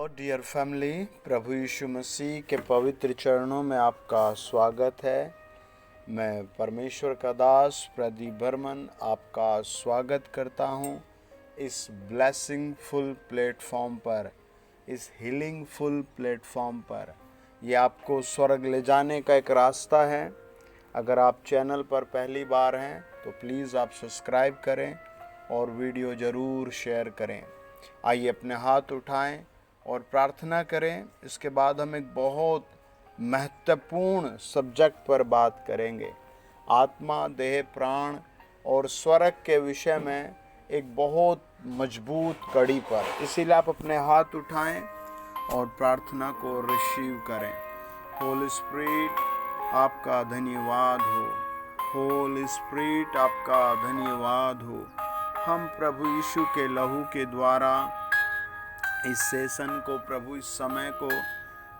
Dear family, प्रभु यीशु मसीह के पवित्र चरणों में आपका स्वागत है। मैं परमेश्वर का दास प्रदीप बर्मन आपका स्वागत करता हूं इस ब्लेसिंग फुल प्लेटफॉर्म पर, इस हीलिंग फुल प्लेटफॉर्म पर। ये आपको स्वर्ग ले जाने का एक रास्ता है। अगर आप चैनल पर पहली बार हैं तो प्लीज़ आप सब्सक्राइब करें और वीडियो ज़रूर शेयर करें। आइए अपने हाथ उठाएं और प्रार्थना करें। इसके बाद हम एक बहुत महत्वपूर्ण सब्जेक्ट पर बात करेंगे, आत्मा, देह, प्राण और स्वर्ग के विषय में एक बहुत मजबूत कड़ी पर। इसीलिए आप अपने हाथ उठाएं और प्रार्थना को रिसीव करें। होली स्पिरिट, आपका धन्यवाद हो। होली स्पिरिट, आपका धन्यवाद हो। हम प्रभु यीशु के लहू के द्वारा इस सेशन को, प्रभु इस समय को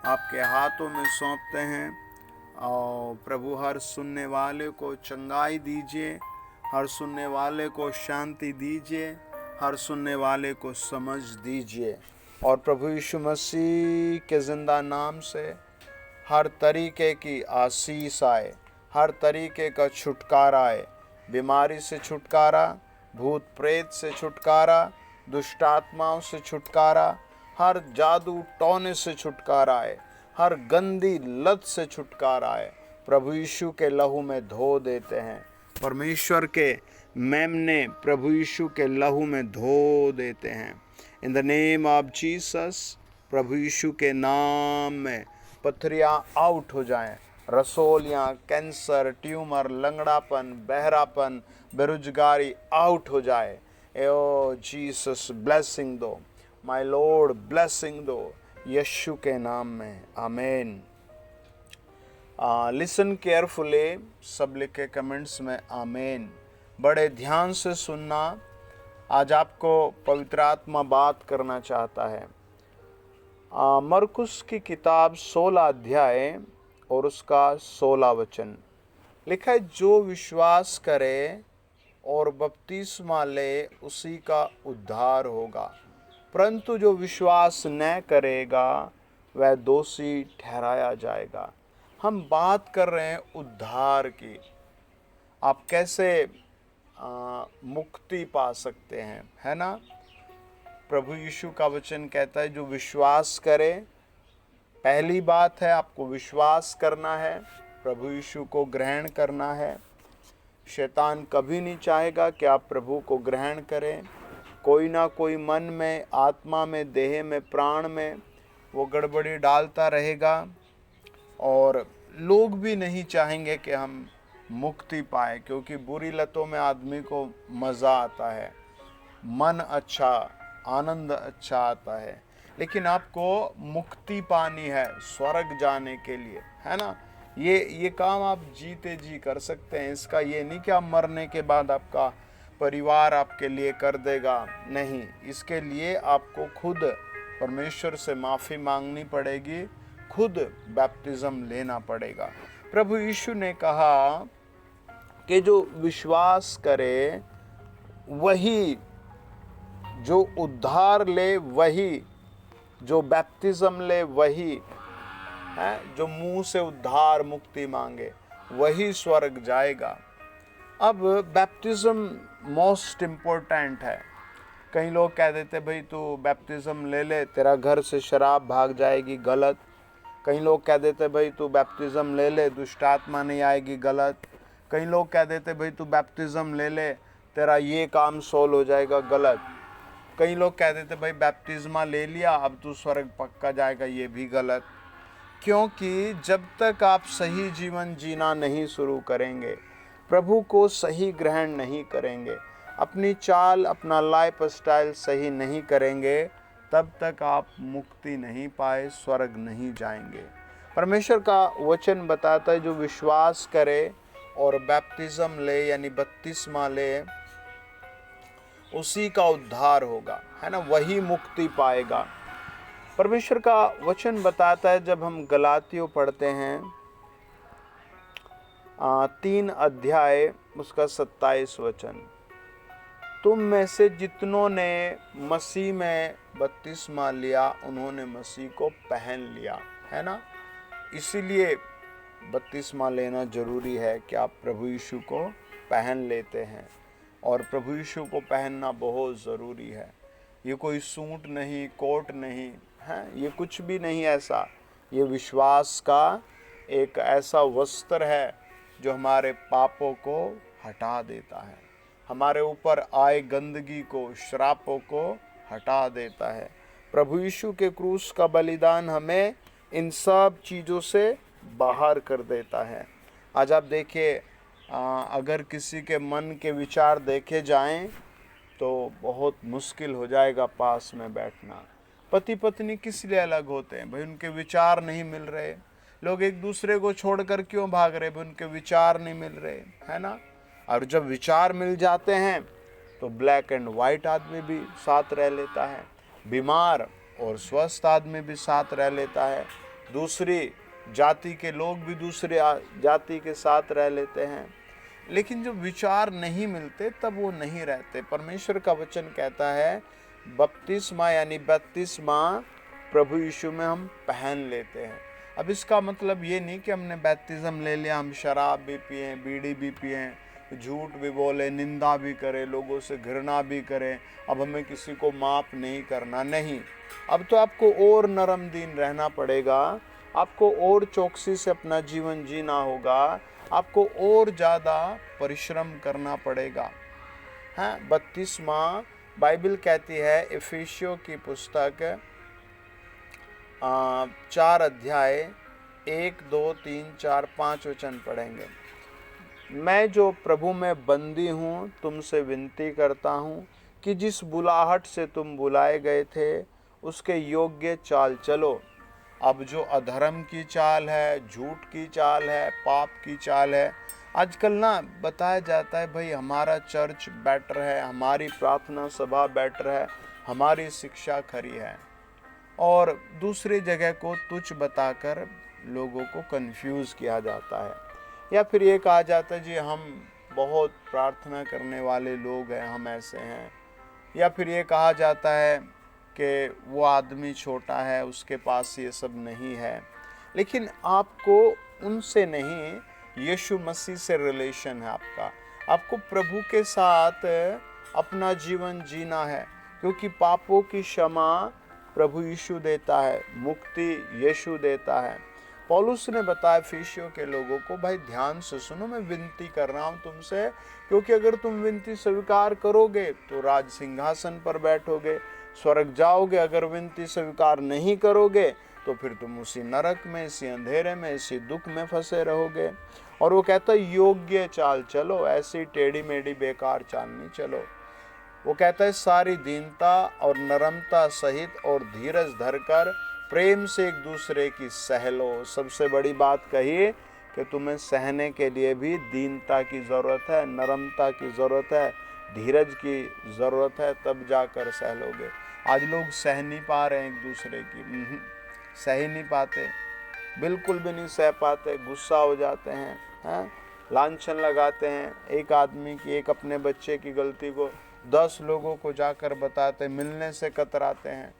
आपके हाथों में सौंपते हैं। और प्रभु हर सुनने वाले को चंगाई दीजिए, हर सुनने वाले को शांति दीजिए, हर सुनने वाले को समझ दीजिए। और प्रभु यीशु मसीह के जिंदा नाम से हर तरीके की आशीष आए, हर तरीके का छुटकारा आए। बीमारी से छुटकारा, भूत प्रेत से छुटकारा, दुष्ट आत्माओं से छुटकारा, हर जादू टोने से छुटकारा आए, हर गंदी लत से छुटकारा आए। प्रभु यीशु के लहू में धो देते हैं। परमेश्वर के मेमने प्रभु यीशु के लहू में धो देते हैं। In the name of Jesus, प्रभु यीशु के नाम में पथरियां आउट हो जाएं। रसोलियां, कैंसर, ट्यूमर, लंगड़ापन, बहरापन, बेरोजगारी आउट हो जाए। ओ जीसस, ब्लेसिंग दो माय लॉर्ड, ब्लेसिंग दो यीशु के नाम में, आमीन। लिसन केयरफुली, सब लिख के कमेंट्स में आमीन। बड़े ध्यान से सुनना। आज आपको पवित्र आत्मा बात करना चाहता है। मरकुस की किताब 16 अध्याय और उसका 16 वचन लिखा है, जो विश्वास करे और बपतिस्मा ले उसी का उद्धार होगा, परंतु जो विश्वास न करेगा वह दोषी ठहराया जाएगा। हम बात कर रहे हैं उद्धार की। आप कैसे मुक्ति पा सकते हैं, है ना। प्रभु यीशु का वचन कहता है, जो विश्वास करे, पहली बात है आपको विश्वास करना है, प्रभु यीशु को ग्रहण करना है। शैतान कभी नहीं चाहेगा कि आप प्रभु को ग्रहण करें। कोई ना कोई मन में, आत्मा में, देह में, प्राण में वो गड़बड़ी डालता रहेगा। और लोग भी नहीं चाहेंगे कि हम मुक्ति पाए, क्योंकि बुरी लतों में आदमी को मज़ा आता है, मन अच्छा, आनंद अच्छा आता है। लेकिन आपको मुक्ति पानी है स्वर्ग जाने के लिए, है ना। ये काम आप जीते जी कर सकते हैं। इसका ये नहीं कि आप मरने के बाद आपका परिवार आपके लिए कर देगा, नहीं। इसके लिए आपको खुद परमेश्वर से माफ़ी मांगनी पड़ेगी, खुद बैप्टिज्म लेना पड़ेगा। प्रभु यीशु ने कहा कि जो विश्वास करे वही, जो उद्धार ले वही, जो बैप्टिज्म ले वही है, जो मुंह से उद्धार मुक्ति मांगे वही स्वर्ग जाएगा। अब बैप्टिज्म मोस्ट इम्पोर्टेंट है। कई लोग कह देते भाई तू बैप्टिज्म ले ले, तेरा घर से शराब भाग जाएगी, गलत। कई लोग कह देते भाई तू बैप्टिज्म ले ले, दुष्ट आत्मा नहीं आएगी, गलत। कई लोग कह देते भाई तू बैप्टिज्म ले ले, तेरा ये काम सोल्व हो जाएगा, गलत। कई लोग कह देते भाई बैप्टिज्मा ले लिया, अब तू स्वर्ग पक्का जाएगा, ये भी गलत। क्योंकि जब तक आप सही जीवन जीना नहीं शुरू करेंगे, प्रभु को सही ग्रहण नहीं करेंगे, अपनी चाल, अपना लाइफ स्टाइल सही नहीं करेंगे, तब तक आप मुक्ति नहीं पाए, स्वर्ग नहीं जाएंगे। परमेश्वर का वचन बताता है, जो विश्वास करे और बैप्टिज्म ले यानी बपतिस्मा ले, उसी का उद्धार होगा, है ना, वही मुक्ति पाएगा। परमेश्वर का वचन बताता है, जब हम गलातियों पढ़ते हैं 3 अध्याय उसका 27 वचन, तुम में से जितनों ने मसीह में बपतिस्मा लिया उन्होंने मसीह को पहन लिया, है ना। इसीलिए बपतिस्मा लेना जरूरी है कि आप प्रभु यीशु को पहन लेते हैं। और प्रभु यीशु को पहनना बहुत ज़रूरी है। ये कोई सूट नहीं, कोट नहीं है, ये कुछ भी नहीं ऐसा। ये विश्वास का एक ऐसा वस्त्र है जो हमारे पापों को हटा देता है, हमारे ऊपर आए गंदगी को, श्रापों को हटा देता है। प्रभु यीशु के क्रूस का बलिदान हमें इन सब चीज़ों से बाहर कर देता है। आज आप देखिए, अगर किसी के मन के विचार देखे जाएं तो बहुत मुश्किल हो जाएगा पास में बैठना। पति पत्नी किस लिए अलग होते हैं? भाई उनके विचार नहीं मिल रहे। लोग एक दूसरे को छोड़कर क्यों भाग रहे? भाई उनके विचार नहीं मिल रहे, है ना। और जब विचार मिल जाते हैं तो ब्लैक एंड वाइट आदमी भी साथ रह लेता है, बीमार और स्वस्थ आदमी भी साथ रह लेता है, दूसरी जाति के लोग भी दूसरे जाति के साथ रह लेते हैं। लेकिन जब विचार नहीं मिलते तब वो नहीं रहते। परमेश्वर का वचन कहता है बपतिस्मा यानी बपतिस्मा प्रभु यीशु में हम पहन लेते हैं। अब इसका मतलब ये नहीं कि हमने बैप्तिज्म ले लिया, हम शराब भी पिए, बीड़ी भी पिए, झूठ भी बोले, निंदा भी करें, लोगों से घृणा भी करें, अब हमें किसी को माफ़ नहीं करना। नहीं, अब तो आपको और नरम दीन रहना पड़ेगा, आपको और चौकसी से अपना जीवन जीना होगा, आपको और ज़्यादा परिश्रम करना पड़ेगा। हाँ, बपतिस्मा बाइबल कहती है, इफिसियों की पुस्तक 4 अध्याय 1, 2, 3, 4, 5 वचन पढ़ेंगे। मैं जो प्रभु में बंदी हूँ तुमसे विनती करता हूँ कि जिस बुलाहट से तुम बुलाए गए थे उसके योग्य चाल चलो। अब जो अधर्म की चाल है, झूठ की चाल है, पाप की चाल है, आजकल ना बताया जाता है भाई हमारा चर्च बेटर है, हमारी प्रार्थना सभा बेटर है, हमारी शिक्षा खरी है, और दूसरी जगह को तुच्छ बताकर लोगों को कंफ्यूज किया जाता है। या फिर ये कहा जाता है जी हम बहुत प्रार्थना करने वाले लोग हैं, हम ऐसे हैं। या फिर ये कहा जाता है कि वो आदमी छोटा है, उसके पास ये सब नहीं है। लेकिन आपको उनसे नहीं, यीशु मसीह से रिलेशन है आपका। आपको प्रभु के साथ अपना जीवन जीना है, क्योंकि पापों की क्षमा प्रभु यीशु देता है, मुक्ति यीशु देता है। पौलुस ने बताया इफिसियों के लोगों को, भाई ध्यान से सुनो, मैं विनती कर रहा हूँ तुमसे, क्योंकि अगर तुम विनती स्वीकार करोगे तो राज सिंहासन पर बैठोगे, स्वर्ग जाओगे। अगर विनती स्वीकार नहीं करोगे तो फिर तुम उसी नरक में, इसी अंधेरे में, इसी दुख में फंसे रहोगे। और वो कहता है योग्य चाल चलो, ऐसी टेढ़ी मेढ़ी बेकार चाल नहीं चलो। वो कहता है सारी दीनता और नरमता सहित और धीरज धरकर प्रेम से एक दूसरे की सह लो। सबसे बड़ी बात कही कि तुम्हें सहने के लिए भी दीनता की ज़रूरत है, नरमता की ज़रूरत है, धीरज की ज़रूरत है, तब जाकर सह लोगे। आज लोग सह नहीं पा रहे हैं एक दूसरे की, सह ही नहीं पाते, बिल्कुल भी नहीं सह पाते, गुस्सा हो जाते हैं, लांछन लगाते हैं। एक आदमी की, एक अपने बच्चे की गलती को 10 लोगों को जाकर बताते, मिलने से कतराते हैं।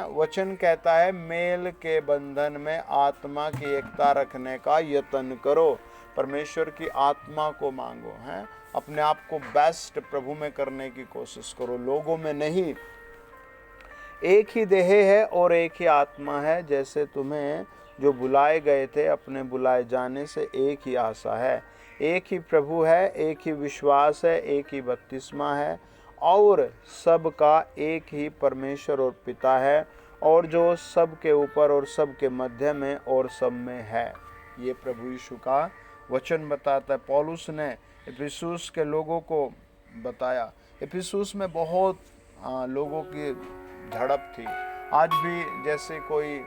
वचन कहता है मेल के बंधन में आत्मा की एकता रखने का यत्न करो। परमेश्वर की आत्मा को मांगो, अपने आप को बेस्ट प्रभु में करने की कोशिश करो, लोगों में नहीं। एक ही देह है और एक ही आत्मा है, जैसे तुम्हें जो बुलाए गए थे अपने बुलाए जाने से एक ही आशा है। एक ही प्रभु है, एक ही विश्वास है, एक ही बपतिस्मा है, और सबका एक ही परमेश्वर और पिता है, और जो सब के ऊपर और सब के मध्य में और सब में है। ये प्रभु यीशु का वचन बताता है। पौलुस ने इफिसुस के लोगों को बताया। इफिसुस में बहुत लोगों की झड़प थी। आज भी जैसे कोई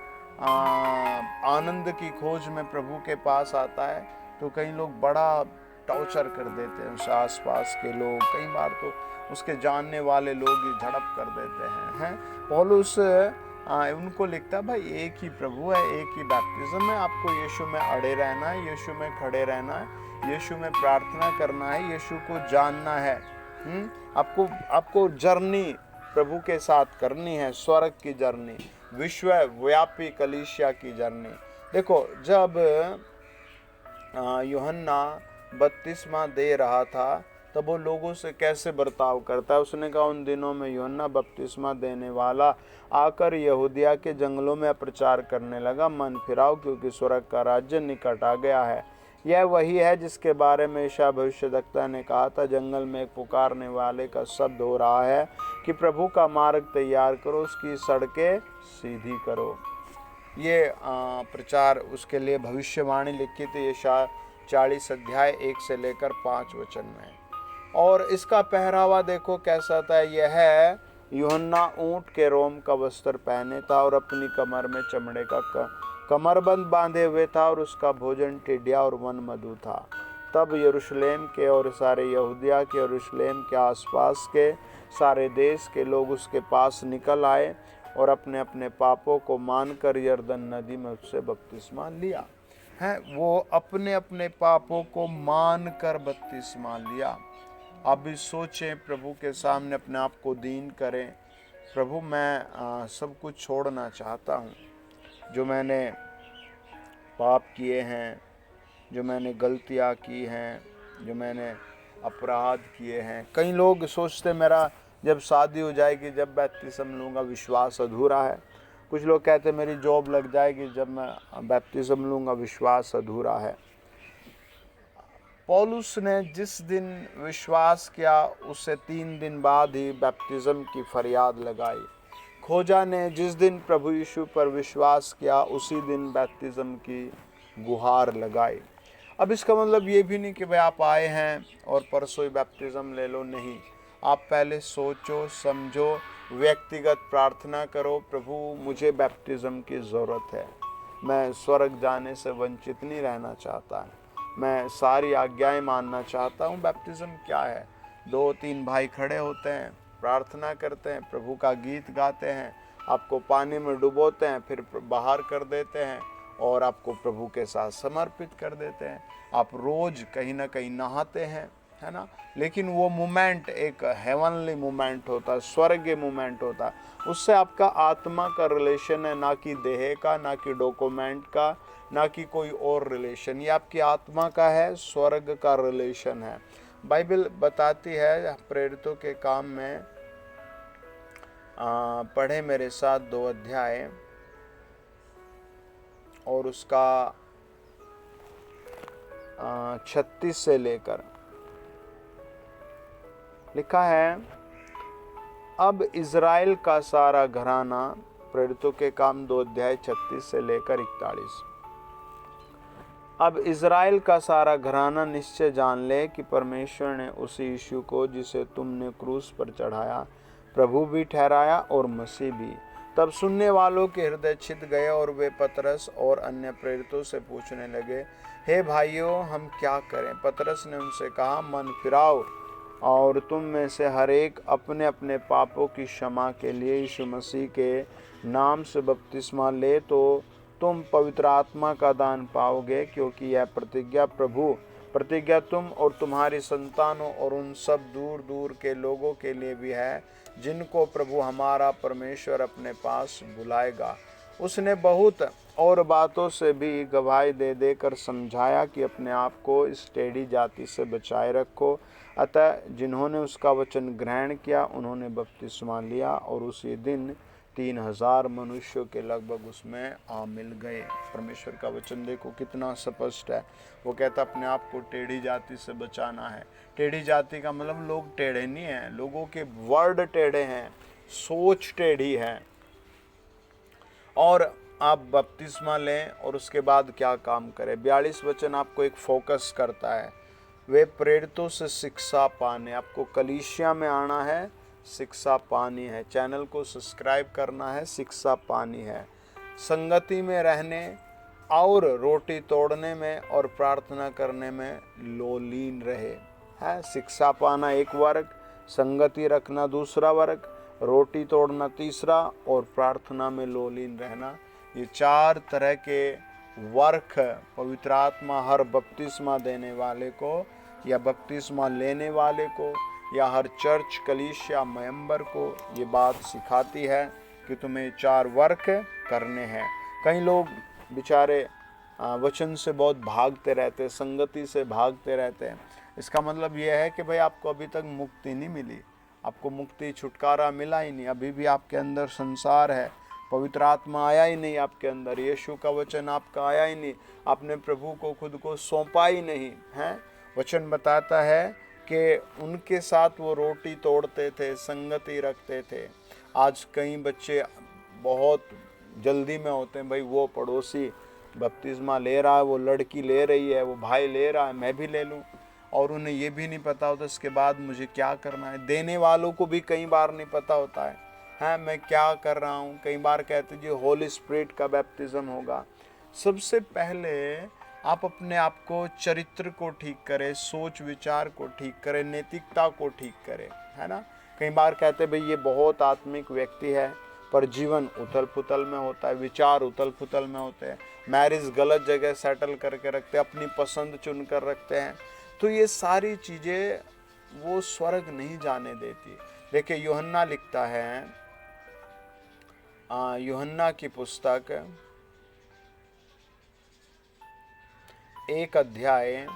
आनंद की खोज में प्रभु के पास आता है तो कई लोग बड़ा टॉर्चर कर देते हैं, उस आसपास के लोग, कई बार तो उसके जानने वाले लोग ही झड़प कर देते हैं। पौलुस उनको लिखता है भाई एक ही प्रभु है, एक ही बैप्टिज्म है, आपको यीशु में अड़े रहना है, यीशु में खड़े रहना है, यीशु में प्रार्थना करना है, यीशु को जानना है। आपको आपको जर्नी प्रभु के साथ करनी है, स्वर्ग की जर्नी, विश्वव्यापी कलीसिया की जर्नी। देखो, जब यूहन्ना बपतिस्मा दे रहा था तब वो लोगों से कैसे बर्ताव करता है। उसने कहा, उन दिनों में यूहन्ना बपतिस्मा देने वाला आकर यहूदिया के जंगलों में प्रचार करने लगा, मन फिराओ क्योंकि स्वर्ग का राज्य निकट आ गया है। यह वही है जिसके बारे में यशायाह भविष्यद्वक्ता ने कहा था, जंगल में एक पुकारने वाले का शब्द हो रहा है कि प्रभु का मार्ग तैयार करो, उसकी सड़कें सीधी करो। ये प्रचार उसके लिए भविष्यवाणी लिखी थी यशायाह 40 अध्याय 1 से लेकर 5 वचन में। और इसका पहरावा देखो कैसा था। यह है, यूहन्ना ऊंट के रोम का वस्त्र पहने था और अपनी कमर में चमड़े का कमरबंद बांधे हुए था, और उसका भोजन टिड्डिया और वन मधु था। तब यरूशलेम के और सारे यहूदिया के और यरूशलेम के आसपास के सारे देश के लोग उसके पास निकल आए और अपने अपने पापों को मानकर यरदन नदी में उससे बपतिस्मा लिया है। वो अपने अपने पापों को मानकर बपतिस्मा लिया। आप भी सोचें, प्रभु के सामने अपने आप को दीन करें, प्रभु मैं सब कुछ छोड़ना चाहता हूँ। जो मैंने पाप किए हैं, जो मैंने गलतियाँ की हैं, जो मैंने अपराध किए हैं। कई लोग सोचते मेरा जब शादी हो जाएगी, जब बपतिस्मा लूँगा, विश्वास अधूरा है। कुछ लोग कहते मेरी जॉब लग जाएगी जब मैं बपतिस्मा लूँगा, विश्वास अधूरा है। पौलुस ने जिस दिन विश्वास किया उससे 3 दिन बाद ही बपतिस्म की फरियाद लगाई। खोजा ने जिस दिन प्रभु यीशु पर विश्वास किया उसी दिन बपतिस्म की गुहार लगाई। अब इसका मतलब ये भी नहीं कि भाई आप आए हैं और परसों ही बपतिस्म ले लो, नहीं। आप पहले सोचो, समझो, व्यक्तिगत प्रार्थना करो, प्रभु मुझे बपतिस्म की ज़रूरत है, मैं स्वर्ग जाने से वंचित नहीं रहना चाहता, मैं सारी आज्ञाएं मानना चाहता हूँ। बपतिस्म क्या है? 2-3 भाई खड़े होते हैं, प्रार्थना करते हैं, प्रभु का गीत गाते हैं, आपको पानी में डुबोते हैं, फिर बाहर कर देते हैं और आपको प्रभु के साथ समर्पित कर देते हैं। आप रोज़ कहीं ना कहीं नहाते हैं, है ना। लेकिन वो मोमेंट एक हेवनली मोमेंट होता है, स्वर्गीय मोमेंट होता है। उससे आपका आत्मा का रिलेशन है, ना कि देह का, ना कि डॉक्यूमेंट का, ना कि कोई और रिलेशन। ये आपकी आत्मा का है, स्वर्ग का रिलेशन है। बाइबल बताती है, प्रेरितों के काम में पढ़े मेरे साथ 2 अध्याय और उसका 36 से लेकर लिखा है, अब इज़राइल का सारा घराना, प्रेरितों के काम 2 अध्याय 36 से लेकर 41। अब इज़राइल का सारा घराना निश्चय जान ले कि परमेश्वर ने उस यीशु को जिसे तुमने क्रूस पर चढ़ाया प्रभु भी ठहराया और मसीह भी। तब सुनने वालों के हृदय छिद गए और वे पतरस और अन्य प्रेरितों से पूछने लगे, हे भाइयों, हम क्या करें? पतरस ने उनसे कहा, मन फिराओ और तुम में से हर एक अपने अपने पापों की क्षमा के लिए यीशु मसीह के नाम से बपतिस्मा ले तो तुम पवित्र आत्मा का दान पाओगे, क्योंकि यह प्रतिज्ञा तुम और तुम्हारी संतानों और उन सब दूर दूर के लोगों के लिए भी है जिनको प्रभु हमारा परमेश्वर अपने पास बुलाएगा। उसने बहुत और बातों से भी गवाही दे देकर समझाया कि अपने आप को इस टेढ़ी जाति से बचाए रखो। अतः जिन्होंने उसका वचन ग्रहण किया उन्होंने बपतिस्मा लिया और उसी दिन 3000 मनुष्यों के लगभग उसमें आ मिल गए। परमेश्वर का वचन देखो कितना स्पष्ट है। वो कहता अपने आप को टेढ़ी जाति से बचाना है। टेढ़ी जाति का मतलब लोग टेढ़े नहीं हैं, लोगों के वर्ड टेढ़े हैं, सोच टेढ़ी है। और आप बपतिस्मा लें और उसके बाद क्या काम करें। 42 वचन आपको एक फोकस करता है, वे प्रेरितों से शिक्षा पाने। आपको कलीसिया में आना है, शिक्षा पानी है, चैनल को सब्सक्राइब करना है, शिक्षा पानी है, संगति में रहने और रोटी तोड़ने में और प्रार्थना करने में लोलीन रहे। है शिक्षा पाना एक वर्ग, संगति रखना दूसरा वर्ग, रोटी तोड़ना तीसरा और प्रार्थना में लोलीन रहना, ये 4 तरह के वर्क पवित्र आत्मा हर बपतिस्मा देने वाले को या बपतिस्मा लेने वाले को या हर चर्च कलीसिया मेंबर को ये बात सिखाती है कि तुम्हें 4 वर्क करने हैं। कई लोग बेचारे वचन से बहुत भागते रहते हैं, संगति से भागते रहते हैं। इसका मतलब यह है कि भाई आपको अभी तक मुक्ति नहीं मिली, आपको मुक्ति छुटकारा मिला ही नहीं, अभी भी आपके अंदर संसार है, पवित्र आत्मा आया ही नहीं आपके अंदर, यीशु का वचन आपका आया ही नहीं, आपने प्रभु को खुद को सौंपा ही नहीं है। वचन बताता है कि उनके साथ वो रोटी तोड़ते थे, संगति रखते थे। आज कई बच्चे बहुत जल्दी में होते हैं, भाई वो पड़ोसी बपतिस्मा ले रहा है, वो लड़की ले रही है, वो भाई ले रहा है, मैं भी ले लूं, और उन्हें ये भी नहीं पता होता इसके बाद मुझे क्या करना है। देने वालों को भी कई बार नहीं पता होता है मैं क्या कर रहा हूँ। कई बार कहते जी होली स्पिरिट का बैप्टिज्म होगा। सबसे पहले आप अपने आप को, चरित्र को ठीक करें, सोच विचार को ठीक करें, नैतिकता को ठीक करें, है ना। कई बार कहते भाई ये बहुत आत्मिक व्यक्ति है, पर जीवन उथल पुथल में होता है, विचार उथल पुथल में होते हैं, मैरिज गलत जगह सेटल करके रखते हैं, अपनी पसंद चुन कर रखते हैं। तो ये सारी चीज़ें वो स्वर्ग नहीं जाने देती। देखिए यूहन्ना लिखता है, यूहन्ना की पुस्तक 1 अध्याय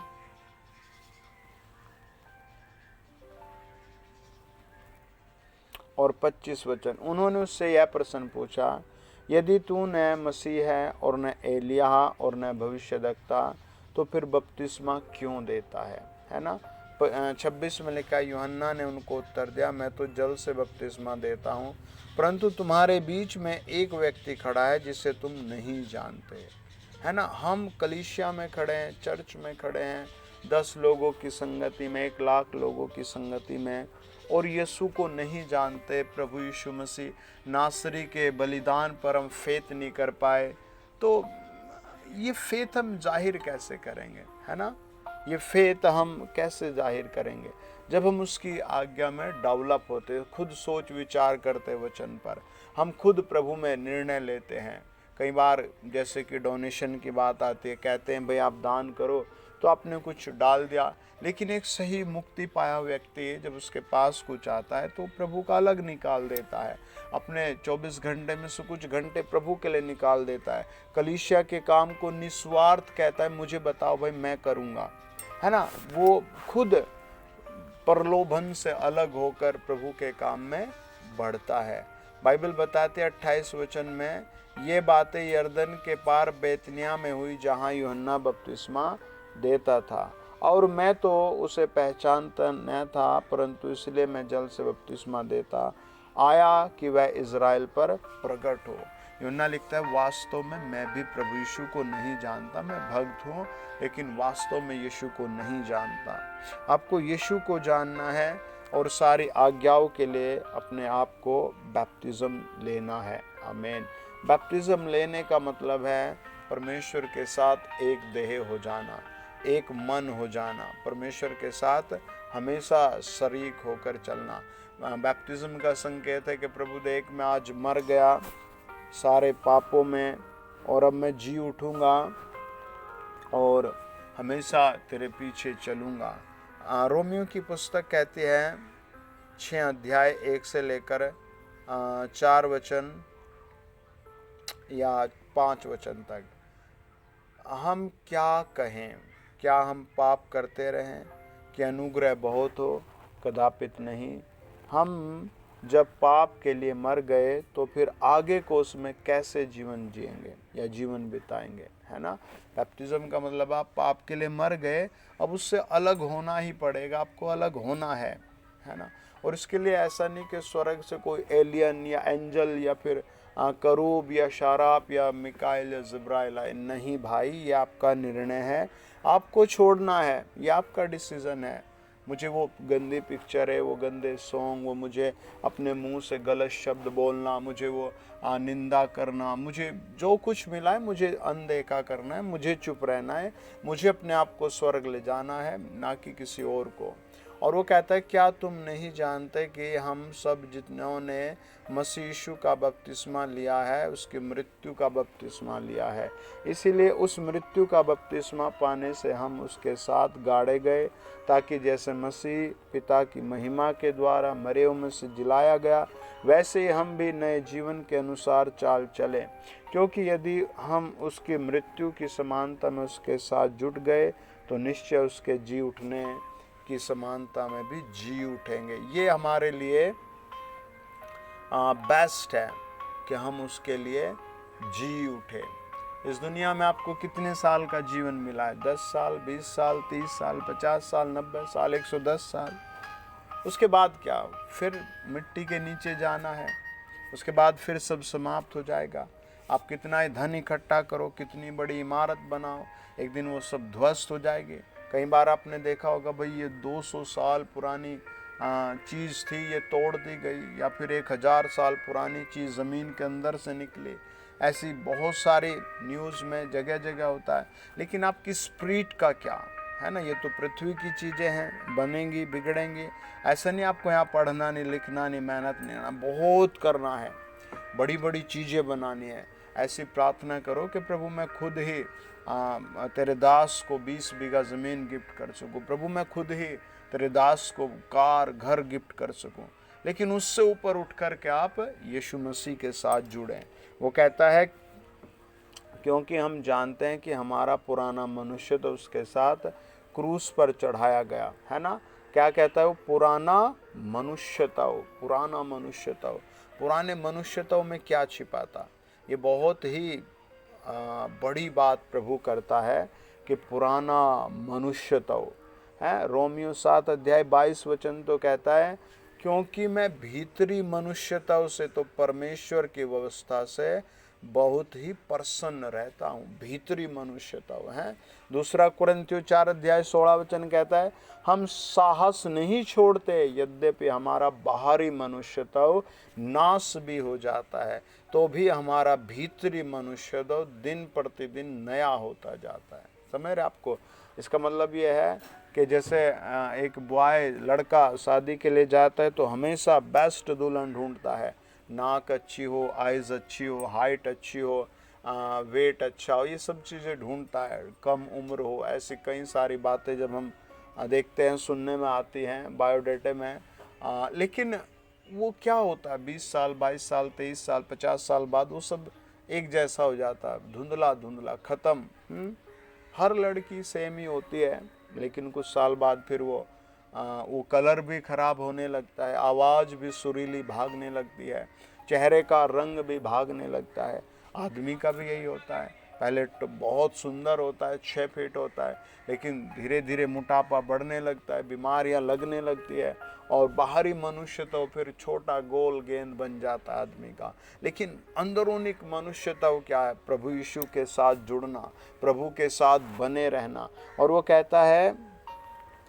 और 25 वचन। उन्होंने उससे यह प्रश्न पूछा, यदि तू न मसीह है और न एलिया और न भविष्यद्वक्ता, तो फिर बपतिस्मा क्यों देता है ना। 26 में लिखा, यूहन्ना ने उनको उत्तर दिया, मैं तो जल से बपतिस्मा देता हूँ, परंतु तुम्हारे बीच में एक व्यक्ति खड़ा है जिसे तुम नहीं जानते, है ना। हम कलीसिया में खड़े हैं, चर्च में खड़े हैं, 10 लोगों की संगति में, 1 लाख लोगों की संगति में, और यीशु को नहीं जानते, प्रभु यीशु मसीह नासरी के बलिदान पर हम फेथ नहीं कर पाए, तो ये फेथ हम जाहिर कैसे करेंगे, है ना। ये फेथ हम कैसे जाहिर करेंगे जब हम उसकी आज्ञा में डेवलप होते, खुद सोच विचार करते वचन पर, हम खुद प्रभु में निर्णय लेते हैं। कई बार जैसे कि डोनेशन की बात आती है, कहते हैं भाई आप दान करो, तो आपने कुछ डाल दिया, लेकिन एक सही मुक्ति पाया व्यक्ति जब उसके पास कुछ आता है तो प्रभु का अलग निकाल देता है, अपने 24 घंटे में से कुछ घंटे प्रभु के लिए निकाल देता है। कलीसिया के काम को निस्वार्थ कहता है, मुझे बताओ भाई मैं करूँगा, है ना। वो खुद प्रलोभन से अलग होकर प्रभु के काम में बढ़ता है। बाइबल बताते 28 वचन में, ये बातें यरदन के पार बेतनिया में हुई जहाँ यूहन्ना बपतिस्मा देता था, और मैं तो उसे पहचानता न था, परंतु इसलिए मैं जल से बपतिस्मा देता आया कि वह इज़राइल पर प्रकट हो। यूहन्ना लिखता है, वास्तव में मैं भी प्रभु यीशु को नहीं जानता, मैं भक्त हूँ लेकिन वास्तव में यीशु को नहीं जानता। आपको यीशु को जानना है और सारी आज्ञाओं के लिए अपने आप को बैप्टिज्म लेना है। आमीन। बैप्टिज्म लेने का मतलब है परमेश्वर के साथ एक देह हो जाना, एक मन हो जाना, परमेश्वर के साथ हमेशा शरीक होकर चलना। बैप्टिज्म का संकेत है कि प्रभु देख मैं आज मर गया सारे पापों में, और अब मैं जी उठूँगा और हमेशा तेरे पीछे चलूँगा। रोमियो की पुस्तक कहती है 6 अध्याय 1 से लेकर 4 वचन या 5 वचन तक, हम क्या कहें, क्या हम पाप करते रहें कि अनुग्रह बहुत हो? कदापित नहीं। हम जब पाप के लिए मर गए तो फिर आगे को उसमें कैसे जीवन जिएंगे या जीवन बिताएंगे, है ना। बैप्टिज्म का मतलब आप पाप के लिए मर गए, अब उससे अलग होना ही पड़ेगा, आपको अलग होना है ना। और इसके लिए ऐसा नहीं कि स्वर्ग से कोई एलियन या एंजल या फिर करूब या शाराप या मिकाइल या जिब्राइल आए, नहीं भाई, ये आपका निर्णय है, आपको छोड़ना है, ये आपका डिसीज़न है। मुझे वो गंदी पिक्चर है, वो गंदे सॉन्ग, वो मुझे अपने मुंह से गलत शब्द बोलना, मुझे वो निंदा करना, मुझे जो कुछ मिला है मुझे अनदेखा करना है, मुझे चुप रहना है, मुझे अपने आप को स्वर्ग ले जाना है, ना कि किसी और को। और वो कहता है क्या तुम नहीं जानते कि हम सब जिन्होंने मसीह यीशु का बपतिस्मा लिया है उसकी मृत्यु का बपतिस्मा लिया है, इसीलिए उस मृत्यु का बपतिस्मा पाने से हम उसके साथ गाड़े गए, ताकि जैसे मसीह पिता की महिमा के द्वारा मरे हुए में से जिलाया गया, वैसे ही हम भी नए जीवन के अनुसार चाल चलें। क्योंकि यदि हम उसकी मृत्यु की समानता में उसके साथ जुट गए तो निश्चय उसके जी उठने की समानता में भी जी उठेंगे। ये हमारे लिए बेस्ट है कि हम उसके लिए जी उठे। इस दुनिया में आपको कितने साल का जीवन मिला है? 10 साल, 20 साल, 30 साल, 50 साल, 90 साल, 110 साल। उसके बाद क्या? फिर मिट्टी के नीचे जाना है, उसके बाद फिर सब समाप्त हो जाएगा। आप कितना ही धन इकट्ठा करो, कितनी बड़ी इमारत बनाओ, एक दिन वो सब ध्वस्त हो जाएगी। कई बार आपने देखा होगा भाई ये 200 साल पुरानी चीज़ थी, ये तोड़ दी गई, या फिर 1000 साल पुरानी चीज़ ज़मीन के अंदर से निकली। ऐसी बहुत सारी न्यूज़ में जगह जगह होता है। लेकिन आपकी स्पिरिट का क्या है ना? ये तो पृथ्वी की चीज़ें हैं, बनेंगी, बिगड़ेंगी। ऐसा नहीं आपको यहाँ पढ़ना नहीं, लिखना नहीं, मेहनत नहीं करना, बहुत करना है, बड़ी बड़ी चीज़ें बनानी है। ऐसी प्रार्थना करो कि प्रभु मैं खुद ही तेरे दास को 20 बीघा ज़मीन गिफ्ट कर सकूं, प्रभु मैं खुद ही तेरे दास को कार घर गिफ्ट कर सकूं। लेकिन उससे ऊपर उठ कर के आप यीशु मसीह के साथ जुड़ें। वो कहता है क्योंकि हम जानते हैं कि हमारा पुराना मनुष्य तो उसके साथ क्रूस पर चढ़ाया गया है ना। क्या कहता है वो? पुराना मनुष्यत्व, पुराना मनुष्यत्व। पुराने मनुष्यत्व में क्या छिपा था? ये बहुत ही बड़ी बात प्रभु करता है कि पुराना मनुष्यत्व है। रोमियो 7 अध्याय 22 वचन तो कहता है क्योंकि मैं भीतरी मनुष्यत्व से तो परमेश्वर की व्यवस्था से बहुत ही प्रसन्न रहता हूँ। भीतरी मनुष्यत्व है। दूसरा कुरिन्थियों 4 अध्याय 16 वचन कहता है हम साहस नहीं छोड़ते, यद्यपि हमारा बाहरी मनुष्यत्व नाश भी हो जाता है तो भी हमारा भीतरी मनुष्यत्व दिन प्रतिदिन नया होता जाता है। समझ रहे आपको? इसका मतलब ये है कि जैसे एक बॉय लड़का शादी के लिए जाता है तो हमेशा बेस्ट दुल्हन ढूंढता है, नाक अच्छी हो, आइज़ अच्छी हो, हाइट अच्छी हो, वेट अच्छा हो, ये सब चीज़ें ढूंढता है, कम उम्र हो। ऐसी कई सारी बातें जब हम देखते हैं, सुनने में आती हैं बायोडेटा में। लेकिन वो क्या होता है 20 साल, 22 साल, 23 साल, 50 साल बाद वो सब एक जैसा हो जाता है, धुंधला धुंधला, ख़त्म। हर लड़की सेम ही होती है, लेकिन कुछ साल बाद फिर वो कलर भी ख़राब होने लगता है, आवाज़ भी सुरीली भागने लगती है, चेहरे का रंग भी भागने लगता है। आदमी का भी यही होता है, पहले तो बहुत सुंदर होता है, 6 फीट होता है, लेकिन धीरे धीरे मोटापा बढ़ने लगता है, बीमारियां लगने लगती है, और बाहरी मनुष्य तो फिर छोटा गोल गेंद बन जाता है आदमी का। लेकिन अंदरूनी मनुष्य तो क्या है? प्रभु यीशु के साथ जुड़ना, प्रभु के साथ बने रहना। और वो कहता है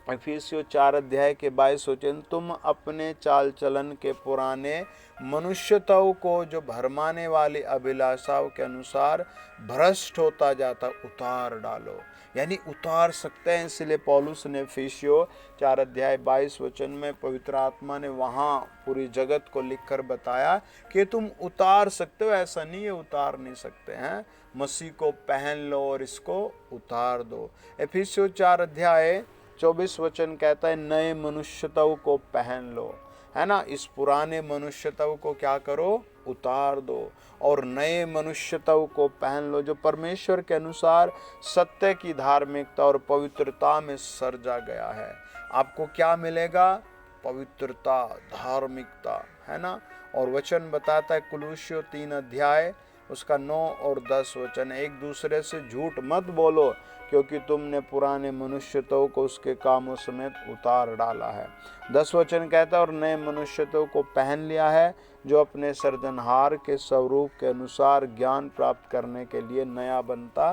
इफिसियों 4 अध्याय के 22 वचन तुम अपने चाल चलन के पुराने मनुष्यत्व को जो भरमाने वाली अभिलाषाओं के अनुसार भ्रष्ट होता जाता उतार डालो। यानी उतार सकते हैं। इसलिए पौलुस ने इफिसियों 4 अध्याय 22 वचन में पवित्र आत्मा ने वहाँ पूरी जगत को लिखकर बताया कि तुम उतार सकते हो। ऐसा नहीं है उतार नहीं सकते हैं, मसीह को पहन लो और इसको उतार दो। इफिसियों 4 अध्याय 24 वचन कहता है नए मनुष्यत्व को पहन लो, है ना। इस पुराने मनुष्यत्व को क्या करो? उतार दो और नए मनुष्यत्व को पहन लो जो परमेश्वर के अनुसार सत्य की धार्मिकता और पवित्रता में सृजा गया है। आपको क्या मिलेगा? पवित्रता, धार्मिकता, है ना। और वचन बताता है कुलुस्सियों 3 अध्याय उसका 9 और 10 वचन, एक दूसरे से झूठ मत बोलो क्योंकि तुमने पुराने मनुष्यत्व को उसके कामों समेत उतार डाला है। 10 वचन कहता है और नए मनुष्यत्व को पहन लिया है जो अपने सृजनहार के स्वरूप के अनुसार ज्ञान प्राप्त करने के लिए नया बनता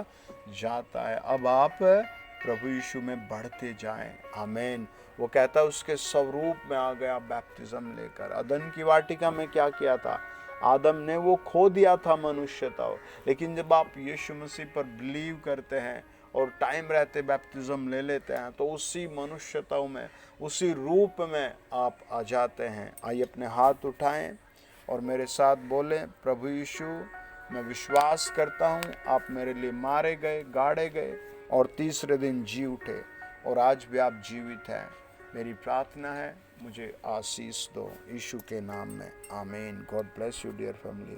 जाता है। अब आप प्रभु यीशु में बढ़ते जाएं। आमीन। वो कहता है उसके स्वरूप में आ गया बैप्टिज्म लेकर। अदन की वाटिका में क्या किया था? आदम ने वो खो दिया था मनुष्यत्व, लेकिन जब आप यीशु मसीह पर बिलीव करते हैं और टाइम रहते बैप्टिज्म ले लेते हैं, तो उसी मनुष्यता में, उसी रूप में आप आ जाते हैं। आइए अपने हाथ उठाएं और मेरे साथ बोलें, प्रभु यीशु, मैं विश्वास करता हूँ आप मेरे लिए मारे गए, गाड़े गए और तीसरे दिन जी उठे, और आज भी आप जीवित हैं। मेरी प्रार्थना है, मुझे आशीष दो यीशु के नाम में, आमीन। God bless you dear family.